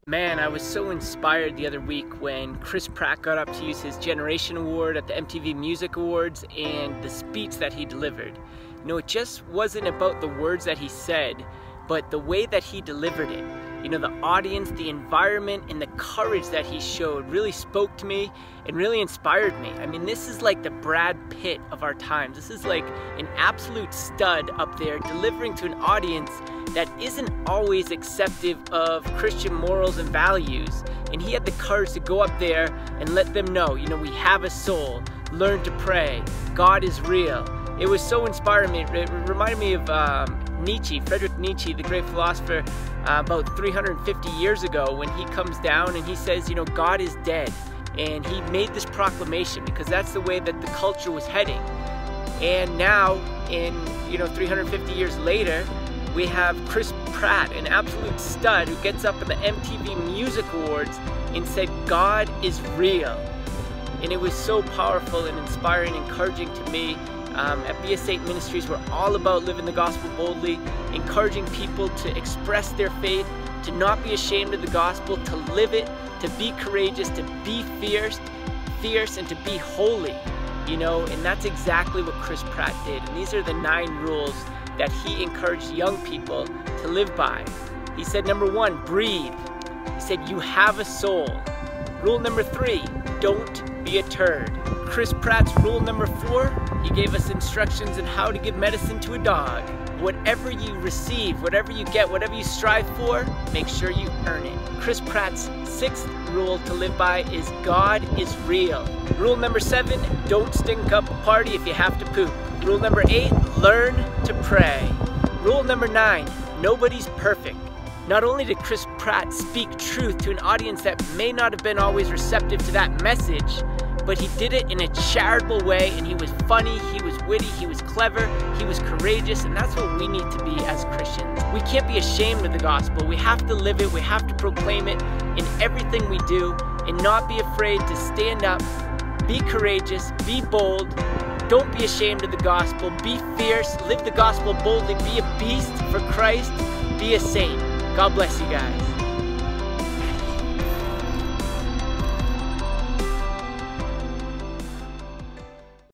Man, I was so inspired the other week when Chris Pratt got up to use his Generation Award at the MTV Music Awards and the speech that he delivered. You know, it just wasn't about the words that he said, but the way that he delivered it. You know, the audience, the environment, and the courage that he showed really spoke to me and really inspired me. I mean, this is like the Brad Pitt of our times. This is like an absolute stud up there delivering to an audience that isn't always acceptive of Christian morals and values. And he had the courage to go up there and let them know, you know, we have a soul, learn to pray, God is real. It was so inspiring me. It reminded me of Nietzsche, Friedrich Nietzsche, the great philosopher, about 350 years ago, when he comes down and he says, you know, God is dead. And he made this proclamation because that's the way that the culture was heading. And now, in 350 years later, we have Chris Pratt, an absolute stud, who gets up at the MTV Music Awards and said, God is real. And it was so powerful and inspiring and encouraging to me. At Be A Ministries, we're all about living the gospel boldly, encouraging people to express their faith, to not be ashamed of the gospel, to live it, to be courageous, to be fierce, and to be holy. You know, and that's exactly what Chris Pratt did. And these are the 9 rules that he encouraged young people to live by. He said, number 1, breathe. He said, you have a soul. Rule number 3, don't be a turd. Chris Pratt's rule number 4, he gave us instructions on how to give medicine to a dog. Whatever you receive, whatever you get, whatever you strive for, make sure you earn it. Chris Pratt's 6th rule to live by is God is real. Rule number 7, don't stink up a party if you have to poop. Rule number 8, learn to pray. Rule number 9, nobody's perfect. Not only did Chris Pratt speak truth to an audience that may not have been always receptive to that message, but he did it in a charitable way, and he was funny, he was witty, he was clever, he was courageous, and that's what we need to be as Christians. We can't be ashamed of the gospel. We have to live it, we have to proclaim it in everything we do, and not be afraid to stand up, be courageous, be bold. Don't be ashamed of the gospel, be fierce, live the gospel boldly, be a beast for Christ, be a saint. God bless you guys.